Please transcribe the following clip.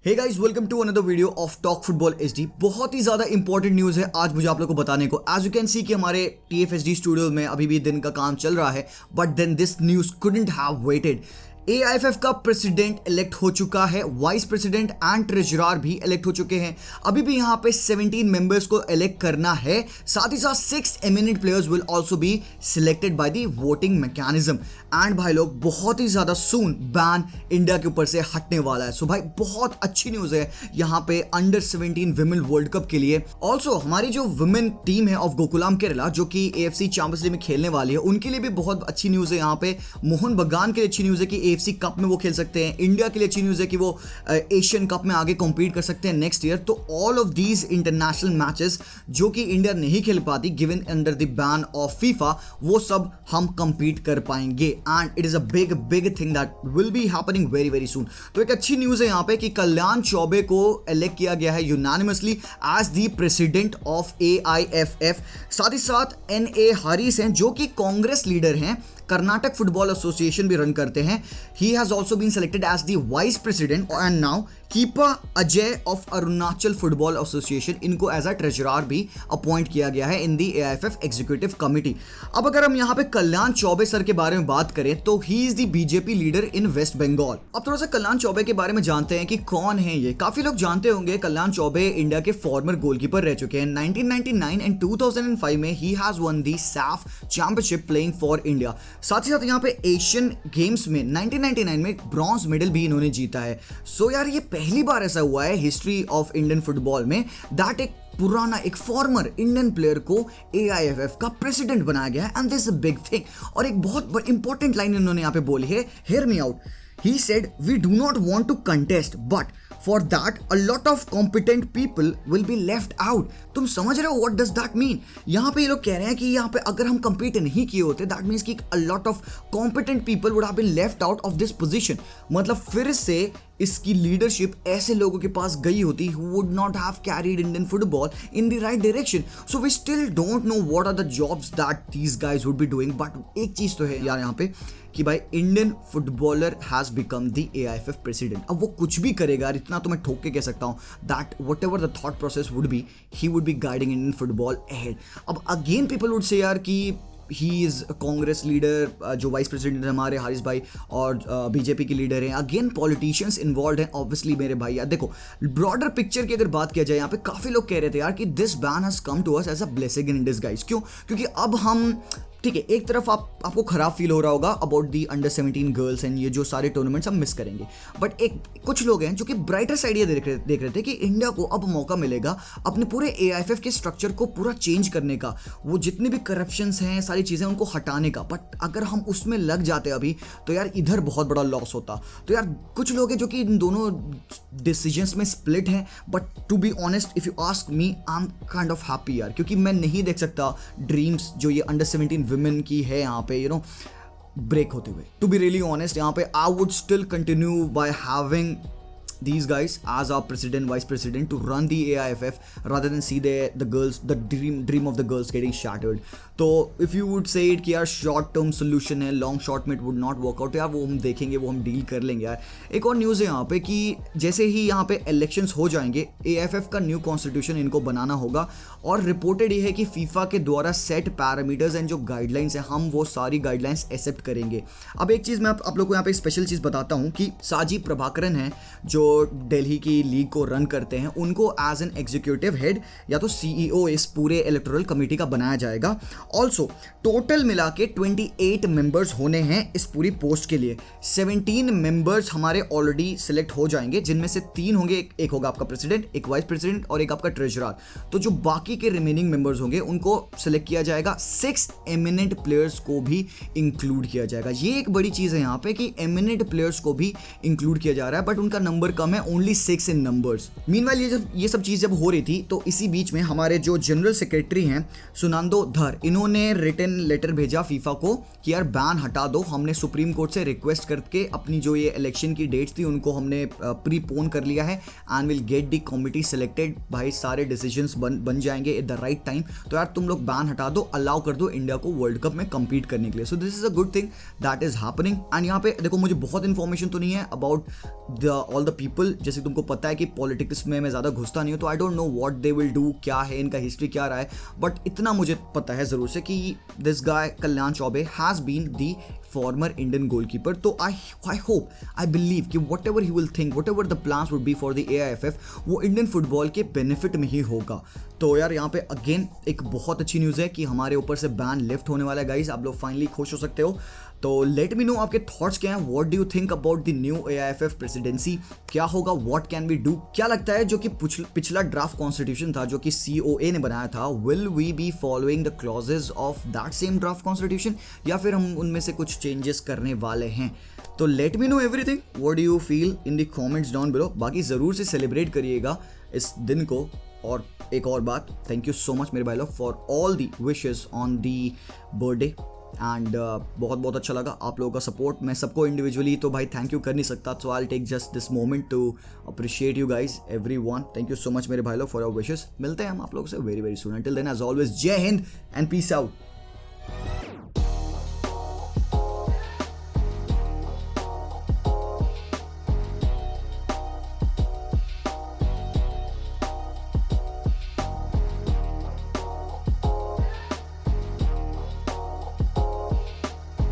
Hey guys, welcome to another video of Talk Football HD. बहुत ही ज्यादा important news है आज मुझे आप लोगों को बताने को। एज यू कैन सी कि हमारे टीएफएचडी स्टूडियो में अभी भी दिन का काम चल रहा है, but then this news couldn't have waited. AIFF का प्रेसिडेंट इलेक्ट हो चुका है, वाइस प्रेसिडेंट एंड ट्रेजरर भी इलेक्ट हो चुके हैं। अभी भी यहाँ पे 17 मेंबर्स को इलेक्ट करना है। साथ ही साथ 6 eminent players will also be selected by the voting mechanism. And भाई लोग, बहुत ही ज्यादा सून बैन इंडिया के ऊपर से हटने वाला है। सो भाई, बहुत अच्छी न्यूज है यहाँ पे अंडर 17 विमेन वर्ल्ड कप के लिए। ऑल्सो हमारी जो वुमेन टीम है ऑफ गोकुलाम केरला, जो कि एएफसी चैंपियंस लीग में खेलने वाली है, उनके लिए भी बहुत अच्छी न्यूज है। यहाँ पे मोहन बगान के लिए अच्छी न्यूज है कि एएफसी कप में वो खेल सकते हैं। इंडिया के लिए अच्छी न्यूज है कि वो एशियन कप में आगे कॉम्पीट कर सकते हैं नेक्स्ट ईयर। तो all of these international matches जो कि इंडिया नहीं खेल पाती given under the ban of FIFA, वो सब हम कम्पीट कर पाएंगे। And it is a big thing that will be happening very very सून। तो एक अच्छी न्यूज है यहाँ पे कि कल्याण चौबे को इलेक्ट किया गया है unanimously as the president of AIFF. साथ ही साथ एनए हरीश हैं, जो कि कांग्रेस लीडर हैं, कर्नाटक फुटबॉल एसोसिएशन भी रन करते हैं। He has also been selected as the vice president. And now Kipa Ajay of Arunachal football association, इनको एज अ ट्रेजरर भी अपॉइंट किया गया है in the AIFF executive committee. अब अगर हम यहाँ पे कल्याण चौबे सर के बारे में बात करें तो he is the BJP leader in West Bengal. अब थोड़ा सा कल्याण चौबे के बारे में जानते हैं कि कौन है ये। काफी लोग जानते होंगे कल्याण चौबे इंडिया के फॉर्मर गोलकीपर रह चुके हैं। 1999 एंड 2005 में he has one the Saif championship playing for India. साथ ही साथ यहाँ पे एशियन गेम्स में 1999 में ब्रॉन्ज मेडल भी इन्होंने जीता है। सो यार, ये पहली बार ऐसा हुआ है हिस्ट्री ऑफ इंडियन फुटबॉल में दैट एक पुराना एक फॉर्मर इंडियन प्लेयर को एआईएफएफ का प्रेसिडेंट बनाया गया है। And this is a big thing. और एक बहुत इंपॉर्टेंट लाइन इन्होंने यहाँ पे बोली है, hear me out. He said, "We do not want to contest, but for that, a lot of competent people will be left out." तुम समझ रहे हो what does that mean? यहाँ पे ये लोग कह रहे हैं कि यहाँ पे अगर हम compete नहीं किए होते, that means कि a lot of competent people would have been left out of this position. मतलब फिर से इसकी लीडरशिप ऐसे लोगों के पास गई होती who would not have carried Indian football in the right direction. So we still don't know what are the jobs that these guys would be doing. But एक चीज तो है यार यहाँ पे कि भाई Indian footballer has become the AIFF president. अब वो कुछ भी करेगा, इतना तो मैं ठोक के कह सकता हूँ that what ever the thought process would be, he would be guiding Indian football ahead. अब अगेन पीपल वुड से यार कि ही इज़ कांग्रेस लीडर, जो वाइस प्रेसिडेंट है हमारे हारिस भाई, और बीजेपी के लीडर हैं। अगेन पॉलिटिशियंस इन्वॉल्व हैं ऑब्वियसली मेरे भाई। यार देखो, ब्रॉडर पिक्चर की अगर बात किया जाए, यहाँ पे काफ़ी लोग कह रहे थे यार कि this ban has come to us as a blessing in disguise. क्यों? क्योंकि अब हम, ठीक है, एक तरफ आपको खराब फील हो रहा होगा about the under 17 girls and ये जो सारे टूर्नामेंट्स हम मिस करेंगे, बट एक कुछ लोग हैं जो कि ब्राइटर साइड ये देख रहे थे कि इंडिया को अब मौका मिलेगा अपने पूरे एआईएफएफ के स्ट्रक्चर को पूरा चेंज करने का, वो जितने भी करप्शंस हैं, सारी चीज़ें उनको हटाने का। बट अगर हम उसमें लग जाते अभी तो यार इधर बहुत बड़ा लॉस होता। तो यार कुछ लोग हैं जो कि इन दोनों डिसीजंस में स्प्लिट हैं, but to be honest if you ask me, I am kind of happy यार, क्योंकि मैं नहीं देख सकता ड्रीम्स जो ये अंडर 17 विमेन की है यहाँ पे ब्रेक होते हुए। टू बी रियली ऑनेस्ट, यहाँ पे I would still continue by having these guys as our president, vice president to run the AIFF rather than see the dream of the girls getting shattered. तो if you would say it कि यार short term solution है, long short में it would not work out, यार वो हम देखेंगे, वो हम डील कर लेंगे यार। एक और न्यूज़ है यहाँ पे कि जैसे ही यहाँ पे इलेक्शंस हो जाएंगे, AIFF का न्यू कॉन्स्टिट्यूशन इनको बनाना होगा। और रिपोर्टेड ये है कि फीफा के द्वारा सेट पैरामीटर्स एंड जो गाइडलाइंस है, हम वो सारी गाइडलाइंस एक्सेप्ट करेंगे। अब एक चीज़ मैं आप लोग को यहाँ पे स्पेशल चीज़ बताता हूँ कि साजी प्रभाकरन है जो दिल्ली की लीग को रन करते हैं, उनको एज एन एग्जीक्यूटिव हेड या तो सीईओ इस पूरे इलेक्टोरल कमेटी का बनाया जाएगा। ऑल्सो टोटल मिला के 28 मेंबर्स होने हैं इस पूरी पोस्ट के लिए। 17 मेंबर्स हमारे ऑलरेडी सिलेक्ट हो जाएंगे, जिनमें से 3 होंगे, एक होगा आपका प्रेसिडेंट, एक वाइस प्रेसिडेंट और एक आपका ट्रेजरर। तो जो बाकी के रिमेनिंग मेंबर्स होंगे उनको सिलेक्ट किया जाएगा। 6 एमिनेंट प्लेयर्स को भी इंक्लूड किया जाएगा। ये एक बड़ी चीज़ है यहाँ पे कि एमिनेंट प्लेयर्स को भी इंक्लूड किया जा रहा है, बट उनका नंबर कम है, ओनली 6 इन नंबर्स। मीनवाइल ये सब चीज़ जब हो रही थी तो इसी बीच में हमारे जो जनरल सेक्रेटरी हैं सुनंदो धर, इन्होंने रिटन लेटर भेजा फीफा को कि यार बैन हटा दो। हमने सुप्रीम कोर्ट से रिक्वेस्ट करके अपनी जो ये इलेक्शन की डेट्स थी उनको हमने प्रीपोन कर लिया है and will get the committee selected. भाई सारे डिसीजंस बन जाएंगे एट द राइट टाइम। तो यार तुम लोग बैन हटा दो, अलाउ कर दो इंडिया को वर्ल्ड कप में compete करने के लिए। So this is a good thing that is happening. And यहाँ पे देखो, मुझे बहुत इन्फॉर्मेशन तो नहीं है अबाउट ऑल द पीपल, जैसे तुमको पता है कि पॉलिटिक्स में मैं ज़्यादा घुसता नहीं हूँ, तो I don't know what they will do, क्या है इनका हिस्ट्री क्या रहा है, बट इतना मुझे पता है ज़रूर से कि this guy Kalyan Chaubey has been the former Indian goalkeeper. तो आई होप, आई बिलीव कि whatever he will think, whatever the plans would be for the AIFF, वो इंडियन फुटबॉल के बेनिफिट में ही होगा. तो यार यहाँ पे अगेन एक बहुत अच्छी न्यूज़ है कि हमारे ऊपर से बैन लिफ्ट होने वाला है गाइस. आप लोग फाइनली खुश हो सकते हो. तो लेट मी नो आपके थॉट्स क्या हैं. What do you think about the new AIFF presidency? क्या होगा, व्हाट कैन वी डू? क्या लगता है जो कि पिछला ड्राफ्ट कॉन्स्टिट्यूशन था जो कि COA ने बनाया था, will we be following the clauses of that same draft constitution, या फिर हम उनमें से कुछ चेंजेस करने वाले हैं? तो let me know everything. What do you feel in the comments down below. बाकी ज़रूर से सेलिब्रेट करिएगा इस दिन को. और एक और बात, थैंक यू सो मच मेरे भाई लोग for all the wishes on the birthday. And बहुत बहुत अच्छा लगा आप लोगों का सपोर्ट. मैं सबको इंडिविजुअली तो भाई थैंक यू कर नहीं सकता, so I will take just this moment to appreciate you guys, everyone. Thank you so much मेरे भाई लोग फॉर योर विशेस. मिलते हैं हम आप लोगों से very very soon. Till then as always, जय हिंद एंड पीस आउट.